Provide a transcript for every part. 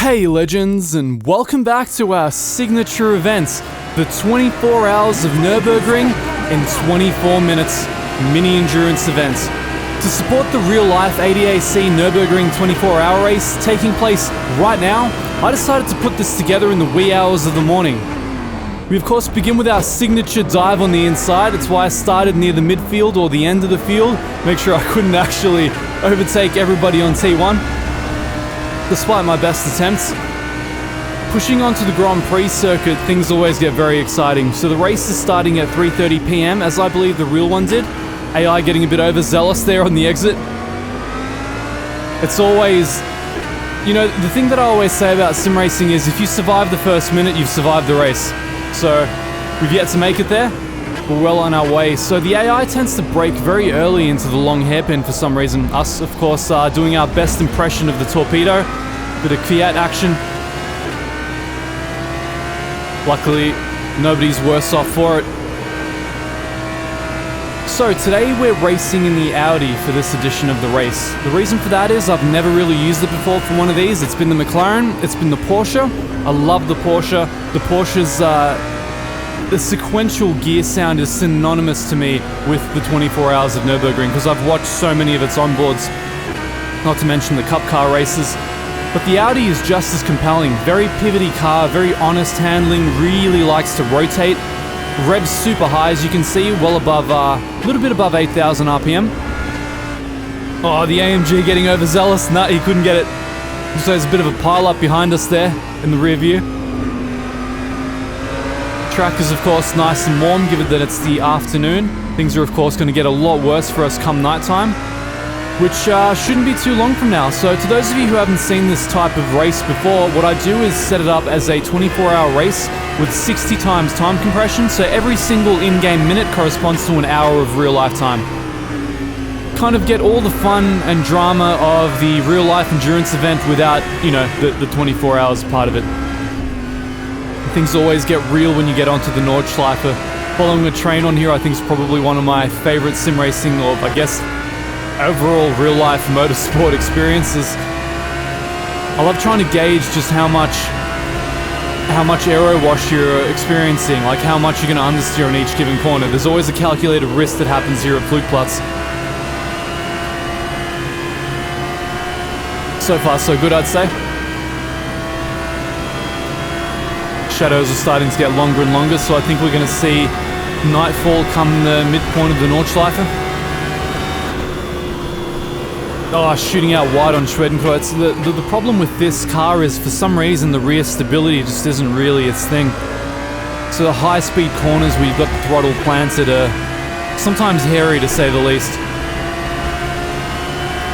Hey legends, and welcome back to our signature event, the 24 Hours of Nürburgring in 24 minutes mini endurance event. To support the real-life ADAC Nürburgring 24-hour race taking place right now, I decided to put this together in the wee hours of the morning. We of course begin with our signature dive on the inside. It's why I started near the midfield or the end of the field, make sure I couldn't actually overtake everybody on T1. Despite my best attempts. Pushing onto the Grand Prix circuit, things always get very exciting. So the race is starting at 3:30 PM, as I believe the real one did. AI getting a bit overzealous there on the exit. It's always, you know, the thing that I always say about sim racing is if you survive the first minute, you've survived the race. So we've yet to make it there. We're well on our way. So the AI tends to brake very early into the long hairpin for some reason. Us, of course, are doing our best impression of the torpedo. Bit of Fiat action. Luckily, nobody's worse off for it. So today we're racing in the Audi for this edition of the race. The reason for that is I've never really used it before for one of these. It's been the McLaren, it's been the Porsche. I love the Porsche. The Porsche's the sequential gear sound is synonymous to me with the 24 Hours of Nürburgring because I've watched so many of its onboards, not to mention the Cup car races. But the Audi is just as compelling. Very pivoty car, very honest handling, really likes to rotate. Revs super high, as you can see, well above, a little bit above 8,000 RPM. Oh, the AMG getting overzealous. Nah, he couldn't get it. So there's a bit of a pile up behind us there in the rear view. Track is of course nice and warm given that it's the afternoon. Things are of course going to get a lot worse for us come nighttime, which shouldn't be too long from now. So to those of you who haven't seen this type of race before, what I do is set it up as a 24-hour race with 60 times time compression, so every single in-game minute corresponds to an hour of real-life time. Kind of get all the fun and drama of the real-life endurance event without, you know, the 24 hours part of it. Things always get real when you get onto the Nordschleife. Following a train on here I think is probably one of my favorite sim racing, or I guess overall real-life motorsport experiences. I love trying to gauge just how much aero wash you're experiencing, like how much you're going to understeer in each given corner. There's always a calculated risk that happens here at Flugplatz. So far so good, I'd say. Shadows are starting to get longer and longer, so I think we're going to see nightfall come the midpoint of the Nordschleife. Oh, shooting out wide on Schwedenkreuz. The problem with this car is for some reason the rear stability just isn't really its thing. So the high-speed corners where you've got the throttle planted are sometimes hairy to say the least.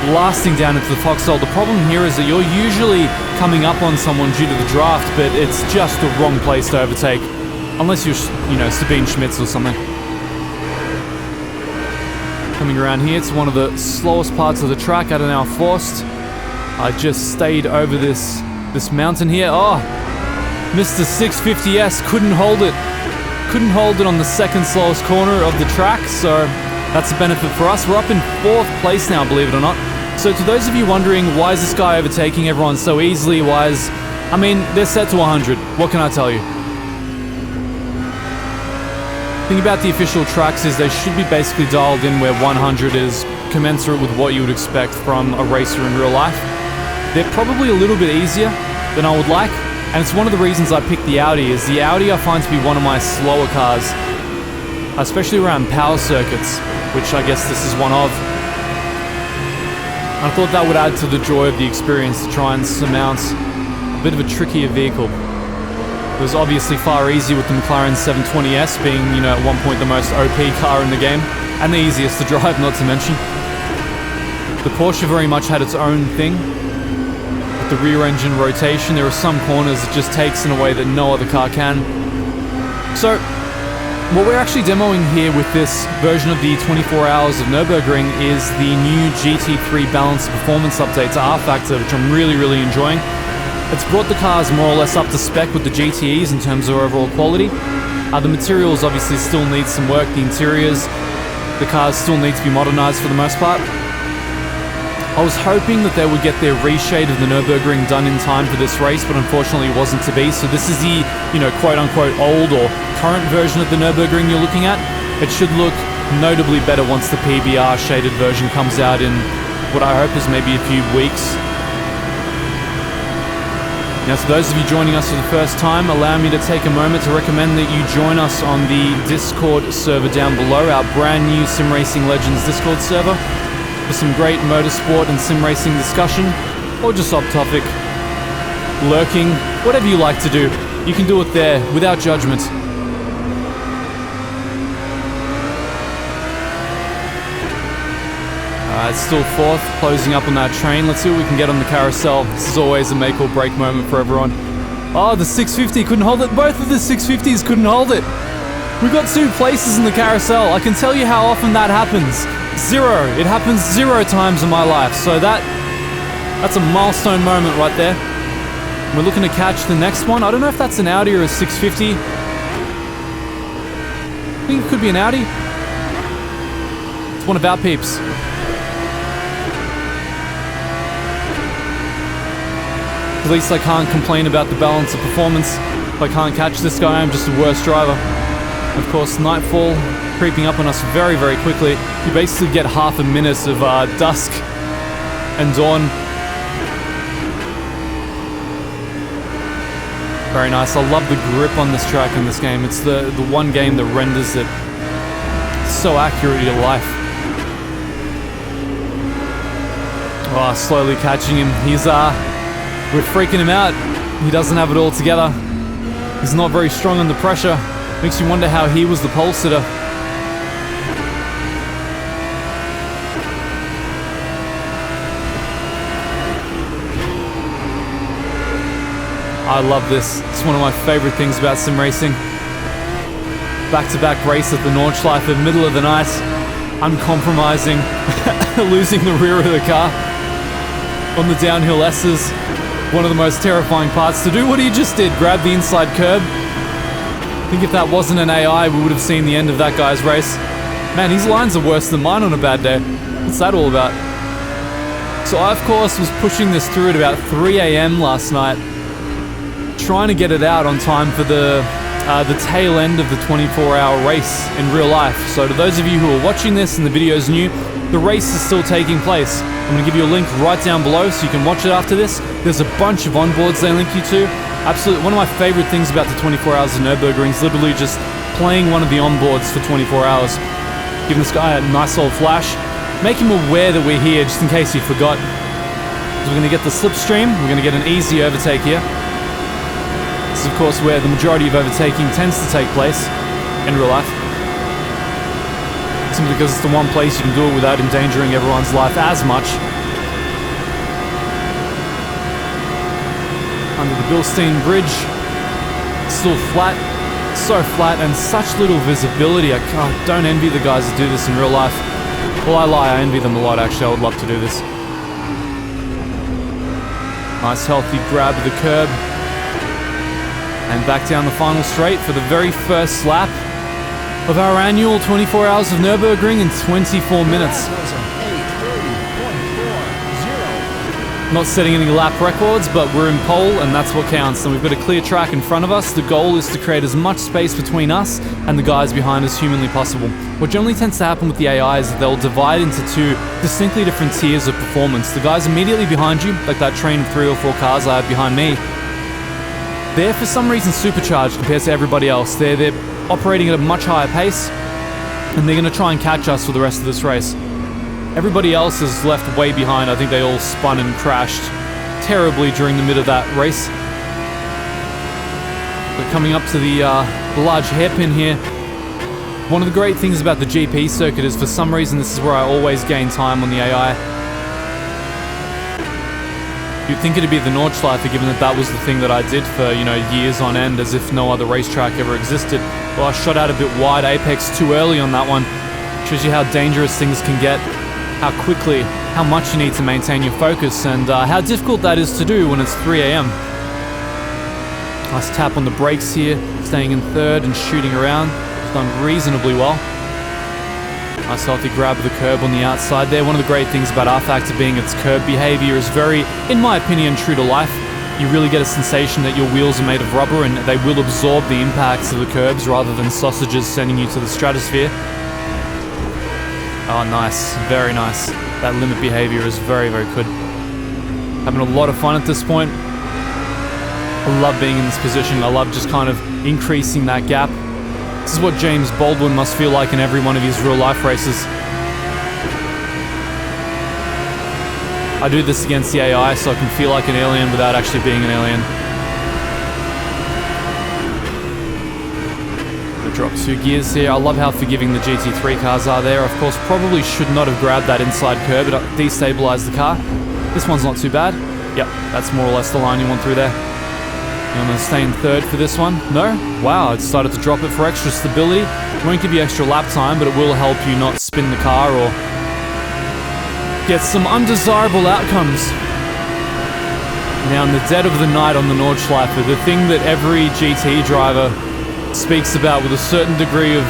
Blasting down into the foxhole. The problem here is that you're usually coming up on someone due to the draft, but it's just the wrong place to overtake. Unless you're, you know, Sabine Schmitz or something. Coming around here, it's one of the slowest parts of the track at an hour forced. I just stayed over this mountain here. Oh, Mr. 650S couldn't hold it. Couldn't hold it on the second slowest corner of the track, so that's a benefit for us. We're up in 4th place now, believe it or not. So to those of you wondering, why is this guy overtaking everyone so easily? I mean, they're set to 100. What can I tell you? The thing about the official tracks is they should be basically dialed in where 100 is commensurate with what you would expect from a racer in real life. They're probably a little bit easier than I would like, and it's one of the reasons I picked the Audi, is the Audi I find to be one of my slower cars, especially around power circuits, which I guess this is one of. I thought that would add to the joy of the experience to try and surmount a bit of a trickier vehicle. It was obviously far easier with the McLaren 720S being, you know, at one point the most OP car in the game, and the easiest to drive, not to mention. The Porsche very much had its own thing. With the rear engine rotation, there are some corners it just takes in a way that no other car can. So, what we're actually demoing here with this version of the 24 Hours of Nürburgring is the new GT3 balanced performance update to R-Factor, which I'm really enjoying. It's brought the cars more or less up to spec with the GTEs in terms of overall quality. The materials obviously still need some work, the interiors, the cars still need to be modernized for the most part. I was hoping that they would get their reshade of the Nürburgring done in time for this race, but unfortunately it wasn't to be. So this is the, quote-unquote old or current version of the Nürburgring you're looking at. It should look notably better once the PBR shaded version comes out in what I hope is maybe a few weeks. Now, for those of you joining us for the first time, allow me to take a moment to recommend that you join us on the Discord server down below, our brand new Sim Racing Legends Discord server, for some great motorsport and sim racing discussion, or just off-topic, lurking, whatever you like to do. You can do it there, without judgment. It's still fourth, closing up on that train. Let's see what we can get on the carousel. This is always a make or break moment for everyone. Oh, the 650 couldn't hold it. Both of the 650s couldn't hold it. We got 2 places in the carousel. I can tell you how often that happens. 0. It happens 0 times in my life. So that's a milestone moment right there. We're looking to catch the next one. I don't know if that's an Audi or a 650. I think it could be an Audi. It's one of our peeps. At least I can't complain about the balance of performance. If I can't catch this guy, I'm just a worse driver. Of course, nightfall creeping up on us very, very quickly. You basically get half a minute of dusk and dawn. Very nice. I love the grip on this track in this game. It's the one game that renders it so accurately to life. Oh, slowly catching him. We're freaking him out. He doesn't have it all together. He's not very strong under pressure. Makes you wonder how he was the pole sitter. I love this. It's one of my favorite things about sim racing. Back-to-back race at the Nordschleife, middle of the night, uncompromising, losing the rear of the car on the downhill S's. One of the most terrifying parts, to do what he just did, grab the inside curb. I think if that wasn't an AI, we would have seen the end of that guy's race. Man, his lines are worse than mine on a bad day. What's that all about? So I, of course, was pushing this through at about 3 a.m. last night, trying to get it out on time for the tail end of the 24-hour race in real life. So to those of you who are watching this and the video's new, the race is still taking place. I'm going to give you a link right down below so you can watch it after this. There's a bunch of onboards they link you to. Absolutely, one of my favorite things about the 24 hours of Nürburgring is literally just playing one of the onboards for 24 hours. Giving this guy a nice old flash. Make him aware that we're here, just in case he forgot. So we're going to get the slipstream. We're going to get an easy overtake here. This is, of course, where the majority of overtaking tends to take place in real life. Simply because it's the one place you can do it without endangering everyone's life as much. Under the Bilstein Bridge, still flat, so flat, and such little visibility. I don't envy the guys that do this in real life. Well, I lie, I envy them a lot actually. I would love to do this. Nice healthy grab of the curb. And back down the final straight for the very first lap of our annual 24 hours of Nürburgring in 24 minutes. Not setting any lap records, but we're in pole and that's what counts. And we've got a clear track in front of us. The goal is to create as much space between us and the guys behind as humanly possible. What generally tends to happen with the AI is that they'll divide into 2 distinctly different tiers of performance. The guys immediately behind you, like that train of 3 or 4 cars I have behind me, they're for some reason supercharged compared to everybody else. They're operating at a much higher pace, and they're going to try and catch us for the rest of this race. Everybody else is left way behind. I think they all spun and crashed terribly during the mid of that race. But coming up to the large hairpin here, one of the great things about the GP circuit is for some reason this is where I always gain time on the AI. You'd think it'd be the Nordschleife, given that that was the thing that I did for, years on end, as if no other racetrack ever existed. Well, I shot out a bit wide apex too early on that one. Shows you how dangerous things can get, how quickly, how much you need to maintain your focus, and how difficult that is to do when it's 3 a.m. Nice tap on the brakes here, staying in third and shooting around. It's done reasonably well. Nice healthy grab of the curb on the outside there. One of the great things about R-Factor being its curb behavior is very, in my opinion, true to life. You really get a sensation that your wheels are made of rubber and they will absorb the impacts of the curbs rather than sausages sending you to the stratosphere. Oh, nice. Very nice. That limit behavior is very, very good. Having a lot of fun at this point. I love being in this position. I love just kind of increasing that gap. This is what James Baldwin must feel like in every one of his real-life races. I do this against the AI so I can feel like an alien without actually being an alien. I drop 2 gears here. I love how forgiving the GT3 cars are there. Of course, probably should not have grabbed that inside curb. It destabilized the car. This one's not too bad. Yep, that's more or less the line you want through there. You want to stay in third for this one? No? Wow, it started to drop it for extra stability. It won't give you extra lap time, but it will help you not spin the car or get some undesirable outcomes. Now, in the dead of the night on the Nordschleife, the thing that every GT driver speaks about with a certain degree of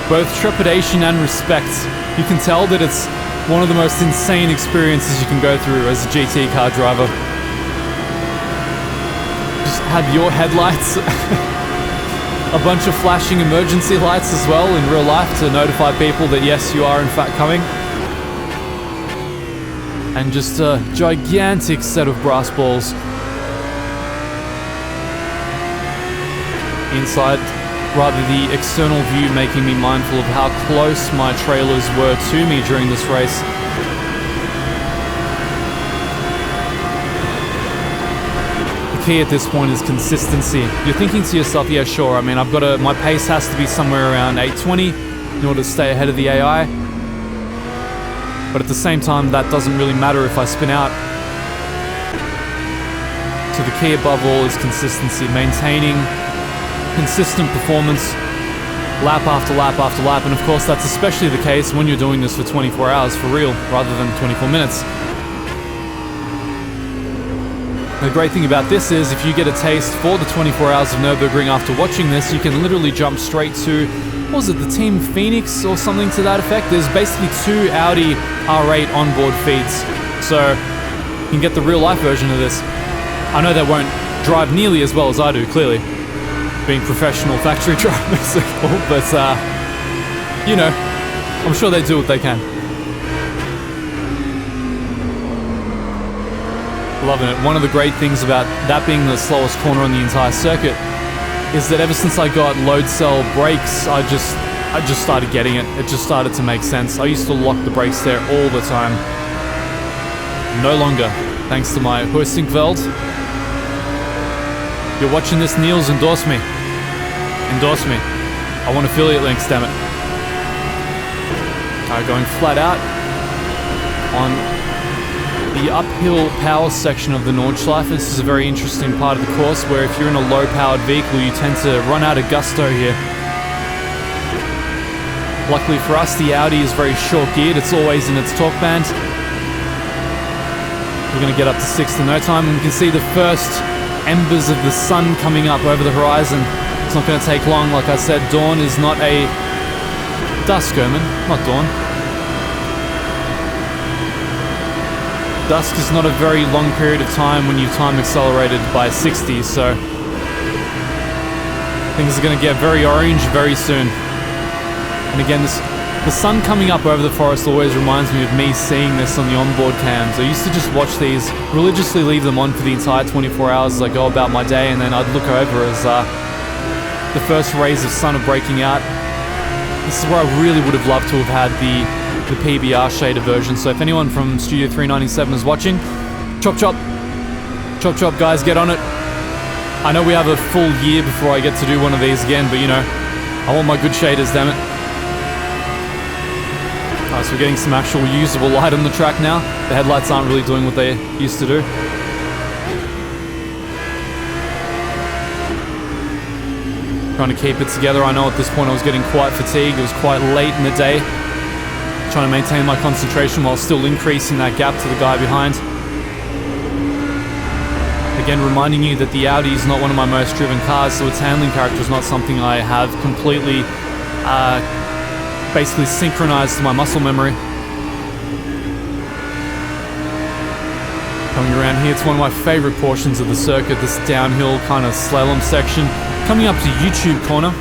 both trepidation and respect, you can tell that it's one of the most insane experiences you can go through as a GT car driver. Just have your headlights, a bunch of flashing emergency lights as well in real life to notify people that yes, you are in fact coming. And just a gigantic set of brass balls. Inside, rather the external view making me mindful of how close my trailers were to me during this race. The key at this point is consistency. You're thinking to yourself, yeah, sure, I mean, my pace has to be somewhere around 820 in order to stay ahead of the AI. But at the same time, that doesn't really matter if I spin out. So the key above all is consistency, maintaining consistent performance lap after lap after lap. And of course, that's especially the case when you're doing this for 24 hours for real, rather than 24 minutes. The great thing about this is if you get a taste for the 24 hours of Nürburgring after watching this, you can literally jump straight to, what was it, the Team Phoenix or something to that effect? There's basically 2 Audi R8 onboard feeds, so you can get the real life version of this. I know they won't drive nearly as well as I do, clearly, being professional factory drivers, but you know, I'm sure they do what they can. Loving it. One of the great things about that being the slowest corner on the entire circuit is that ever since I got load cell brakes, I just started getting it. It just started to make sense. I used to lock the brakes there all the time. No longer, thanks to my Heusinkveld. You're watching this, Niels, endorse me. Endorse me. I want affiliate links, damn it. Alright, going flat out on the uphill power section of the Nordschleife. This is a very interesting part of the course where if you're in a low-powered vehicle, you tend to run out of gusto here. Luckily for us, the Audi is very short-geared. It's always in its torque band. We're going to get up to 6th in no time, and we can see the first embers of the sun coming up over the horizon. It's not going to take long. Like I said, dawn is not a... dusk, Erman, not dawn. Dusk is not a very long period of time when you've time accelerated by 60, so things are going to get very orange very soon. And again, the sun coming up over the forest always reminds me of me seeing this on the onboard cams. I used to just watch these, religiously leave them on for the entire 24 hours as I go about my day, and then I'd look over as the first rays of sun are breaking out. This is where I really would have loved to have had the PBR shader version. So if anyone from Studio 397 is watching, chop chop. Chop chop, guys, get on it. I know we have a full year before I get to do one of these again, but you know, I want my good shaders, damn it. Alright, so we're getting some actual usable light on the track now. The headlights aren't really doing what they used to do. Trying to keep it together. I know at this point I was getting quite fatigued. It was quite late in the day. Trying to maintain my concentration while still increasing that gap to the guy behind. Again, reminding you that the Audi is not one of my most driven cars, so its handling character is not something I have completely basically synchronized to my muscle memory. Coming around here, it's one of my favorite portions of the circuit, this downhill kind of slalom section. Coming up to YouTube corner,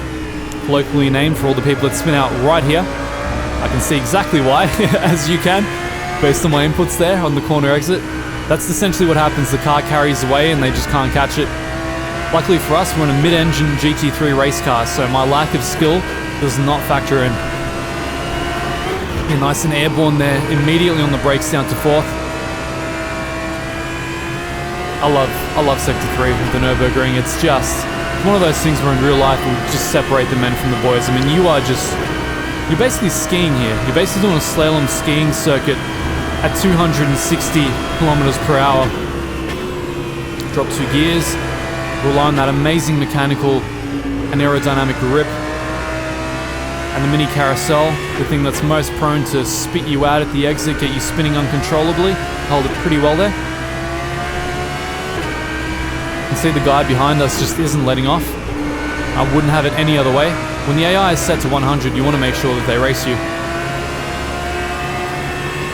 locally named for all the people that spin out right here. I can see exactly why, as you can, based on my inputs there on the corner exit. That's essentially what happens. The car carries away and they just can't catch it. Luckily for us, we're in a mid-engine GT3 race car, so my lack of skill does not factor in. You're nice and airborne there, immediately on the brakes down to 4th. I love Sector 3 with the Nürburgring. It's just one of those things where in real life it would just separate the men from the boys. I mean, you're basically skiing here. You're basically doing a slalom skiing circuit at 260 kilometers per hour. Drop 2 gears, rely on that amazing mechanical and aerodynamic grip. And the mini carousel, the thing that's most prone to spit you out at the exit, get you spinning uncontrollably. Hold it pretty well there. You can see the guy behind us just isn't letting off. I wouldn't have it any other way. When the AI is set to 100, you want to make sure that they race you.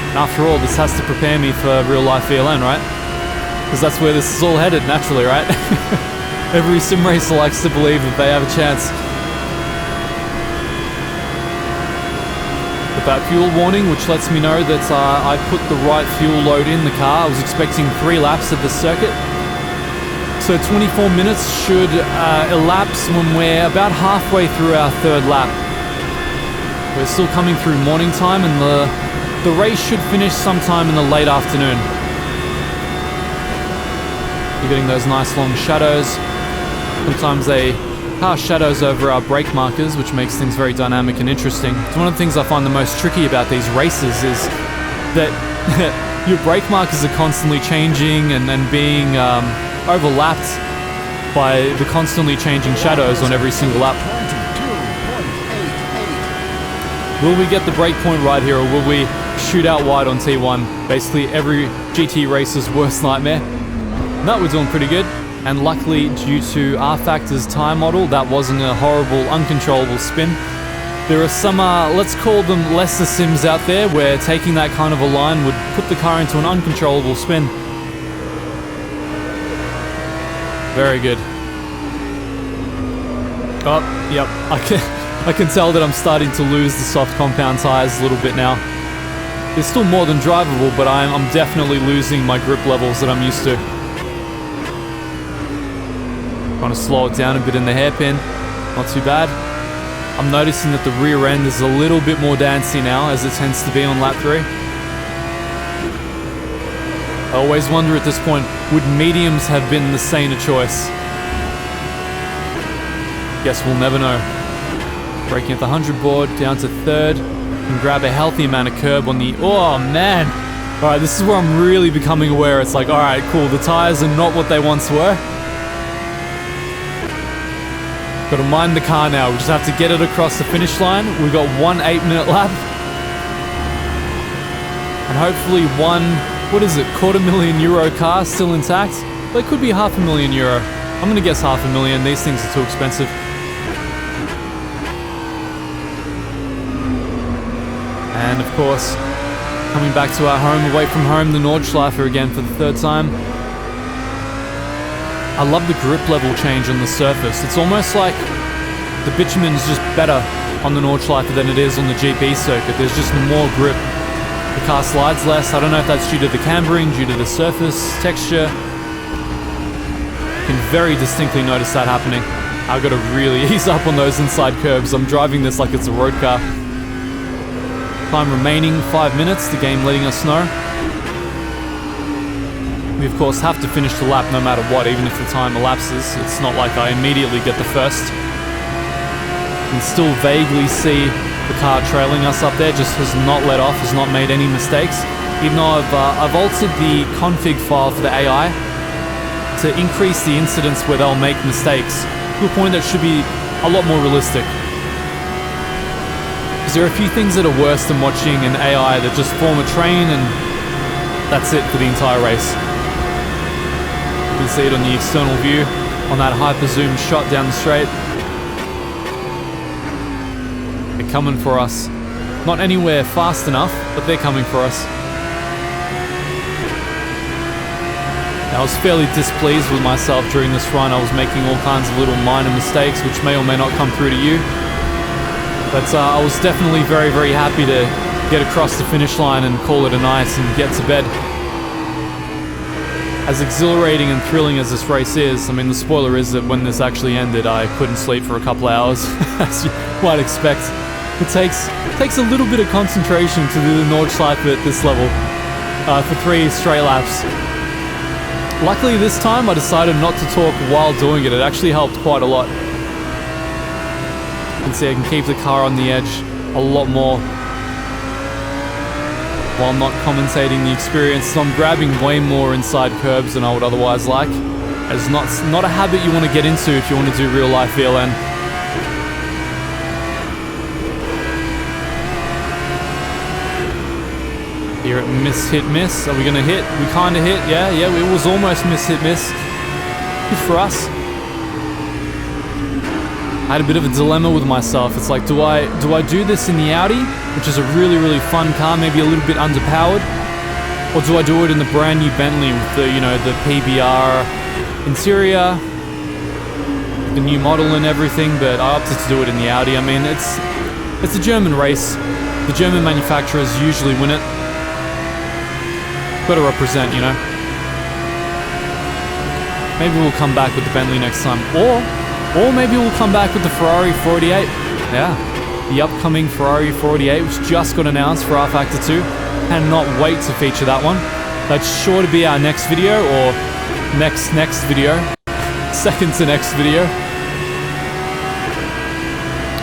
And after all, this has to prepare me for real-life VLN, right? Because that's where this is all headed, naturally, right? Every sim racer likes to believe that they have a chance. With that fuel warning, which lets me know that I put the right fuel load in the car. I was expecting 3 laps of the circuit. So 24 minutes should elapse when we're about halfway through our 3rd lap. We're still coming through morning time, and the race should finish sometime in the late afternoon. You're getting those nice long shadows. Sometimes they cast shadows over our brake markers, which makes things very dynamic and interesting. It's one of the things I find the most tricky about these races is that your brake markers are constantly changing and being overlapped by the constantly changing shadows on every single lap. Will we get the break point right here, or will we shoot out wide on T1? Basically every GT racer's worst nightmare. No, we're doing pretty good. And luckily, due to R-Factor's tire model, that wasn't a horrible, uncontrollable spin. There are some, let's call them lesser sims out there, where taking that kind of a line would put the car into an uncontrollable spin. Very good. Oh, yep. I can tell that I'm starting to lose the soft compound tires a little bit now. They're still more than drivable, but I'm definitely losing my grip levels that I'm used to. Trying to slow it down a bit in the hairpin. Not too bad. I'm noticing that the rear end is a little bit more dancy now, as it tends to be on lap 3. I always wonder at this point, would mediums have been the saner choice? Guess we'll never know. Braking at the 100 board, down to 3rd, and grab a healthy amount of curb on the... Oh, man! Alright, this is where I'm really becoming aware. It's like, alright, cool, the tires are not what they once were. Got to mind the car now. We just have to get it across the finish line. We've got 1 8-minute lap. And hopefully one... What is it? €250,000 car still intact? But it could be €500,000. I'm gonna guess $500,000. These things are too expensive. And of course, coming back to our home, away from home, the Nordschleife again for the 3rd time. I love the grip level change on the surface. It's almost like the bitumen is just better on the Nordschleife than it is on the GP circuit. There's just more grip. The car slides less. I don't know if that's due to the cambering, due to the surface texture. You can very distinctly notice that happening. I've got to really ease up on those inside curves. I'm driving this like it's a road car. Time remaining 5 minutes, the game letting us know. We of course have to finish the lap no matter what, even if the time elapses. It's not like I immediately get the first. You can still vaguely see the car trailing us up there, just has not let off, has not made any mistakes. Even though I've altered the config file for the AI to increase the incidence where they'll make mistakes to a point that should be a lot more realistic. Because there are a few things that are worse than watching an AI that just form a train and that's it for the entire race. You can see it on the external view, on that hyper zoom shot down the straight. They're coming for us. Not anywhere fast enough, but they're coming for us. I was fairly displeased with myself during this run. I was making all kinds of little minor mistakes, which may or may not come through to you. But I was definitely very, very happy to get across the finish line and call it a night and get to bed. As exhilarating and thrilling as this race is, I mean, the spoiler is that when this actually ended, I couldn't sleep for a couple hours, as you might expect. It takes a little bit of concentration to do the Nordschleife at this level for 3 straight laps. Luckily this time I decided not to talk while doing it. It actually helped quite a lot. You can see I can keep the car on the edge a lot more while not commentating the experience. So I'm grabbing way more inside curbs than I would otherwise like. It's not a habit you want to get into if you want to do real life VLN. Here at miss, hit, miss. Are we going to hit? We kind of hit. Yeah, it was almost miss, hit, miss. Good for us. I had a bit of a dilemma with myself. It's like, do I do this in the Audi, which is a really, really fun car, maybe a little bit underpowered? Or do I do it in the brand new Bentley with the, you know, the PBR interior, the new model and everything, but I opted to do it in the Audi. I mean, it's a German race. The German manufacturers usually win it. Got to represent, you know. Maybe we'll come back with the Bentley next time, or maybe we'll come back with the Ferrari 488. Yeah, the upcoming Ferrari 488, which just got announced for R-Factor 2. Cannot wait to feature that one. That's sure to be our next video, or next video, second to next video.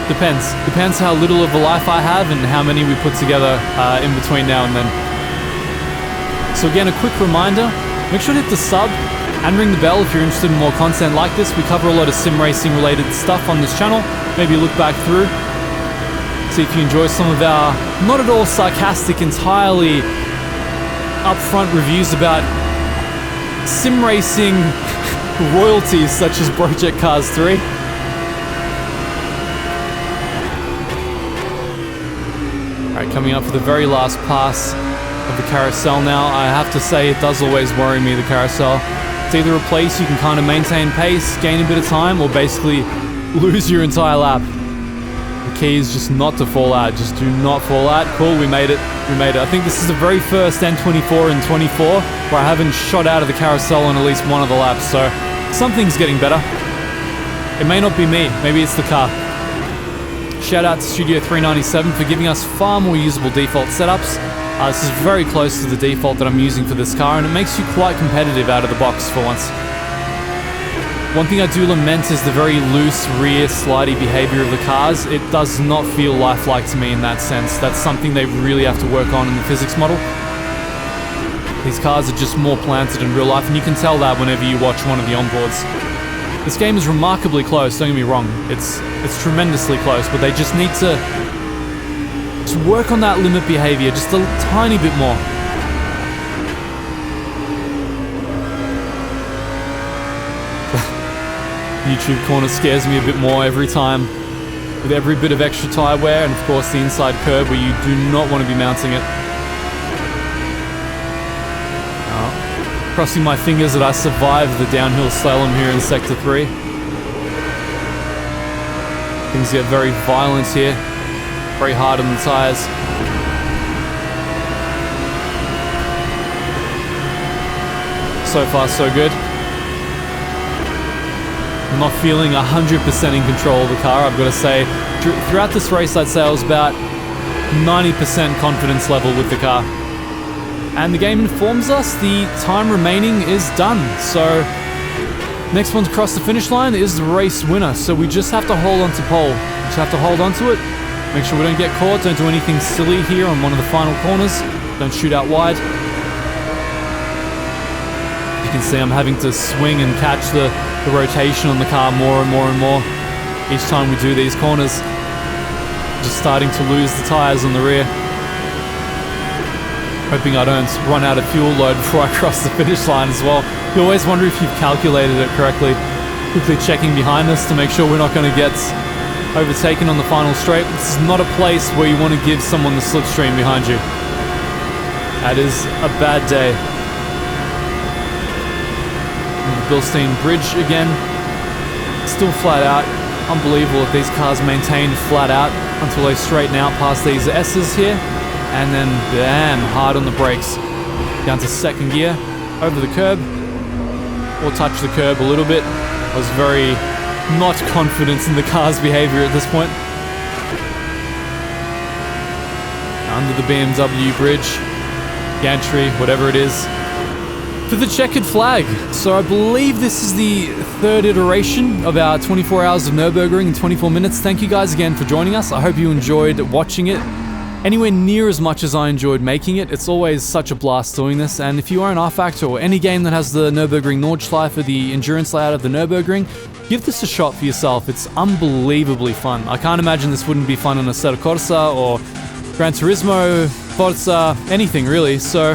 Depends how little of a life I have and how many we put together in between now and then. So again, a quick reminder, make sure to hit the sub and ring the bell if you're interested in more content like this. We cover a lot of sim racing related stuff on this channel. Maybe look back through, see if you enjoy some of our not at all sarcastic, entirely upfront reviews about sim racing royalties such as Project Cars 3. Alright, coming up for the very last pass of the carousel now. I have to say, it does always worry me, the carousel. It's either a place you can kind of maintain pace, gain a bit of time, or basically lose your entire lap. The key is just not to fall out. Just do not fall out. Cool, we made it. We made it. I think this is the very first N24 in 24 where I haven't shot out of the carousel on at least one of the laps, so something's getting better. It may not be me. Maybe it's the car. Shout out to Studio 397 for giving us far more usable default setups. This is very close to the default that I'm using for this car, and it makes you quite competitive out of the box for once. One thing I do lament is the very loose rear slidey behavior of the cars. It does not feel lifelike to me in that sense. That's something they really have to work on in the physics model. These cars are just more planted in real life, and you can tell that whenever you watch one of the onboards. This game is remarkably close, don't get me wrong. It's tremendously close, but they just need to work on that limit behavior just a tiny bit more. YouTube corner scares me a bit more every time, with every bit of extra tyre wear, and of course the inside curb where you do not want to be mounting it. Crossing my fingers that I survived the downhill slalom here in Sector 3. Things get very violent here, very hard on the tyres. So far so good. I'm not feeling 100% in control of the car, I've got to say. Throughout this race I'd say I was about 90% confidence level with the car. And the game informs us the time remaining is done, so next one to cross the finish line is the race winner, so we just have to hold on to pole. Just have to hold on to it, make sure we don't get caught, don't do anything silly here on one of the final corners, don't shoot out wide. You can see I'm having to swing and catch the rotation on the car more and more and more each time we do these corners. Just starting to lose the tyres on the rear. Hoping I don't run out of fuel load before I cross the finish line as well. You always wonder if you've calculated it correctly. Quickly checking behind us to make sure we're not going to get overtaken on the final straight. This is not a place where you want to give someone the slipstream behind you. That is a bad day. And the Bilstein Bridge again. Still flat out. Unbelievable that these cars maintain flat out until they straighten out past these S's here. And then, bam, hard on the brakes. Down to second gear, over the curb. Or touch the curb a little bit. I was very not confident in the car's behavior at this point. Under the BMW bridge. Gantry, whatever it is. For the checkered flag. So I believe this is the third iteration of our 24 hours of Nürburgring in 24 minutes. Thank you guys again for joining us. I hope you enjoyed watching it anywhere near as much as I enjoyed making it. It's always such a blast doing this, and if you are an R-Factor or any game that has the Nürburgring Nordschleife or the endurance layout of the Nürburgring, give this a shot for yourself. It's unbelievably fun. I can't imagine this wouldn't be fun on a Assetto Corsa or Gran Turismo, Forza, anything really. So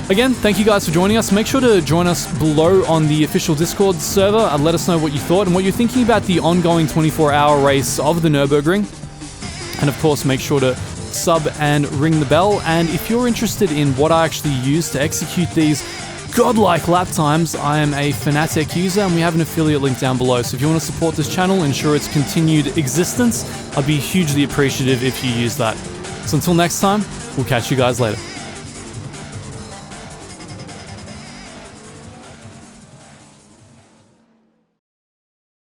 again, thank you guys for joining us. Make sure to join us below on the official Discord server and let us know what you thought and what you're thinking about the ongoing 24-hour race of the Nürburgring. And of course, make sure to sub and ring the bell. And if you're interested in what I actually use to execute these godlike lap times, I am a Fanatec user and we have an affiliate link down below. So if you want to support this channel, ensure its continued existence, I'd be hugely appreciative if you use that. So until next time, we'll catch you guys later.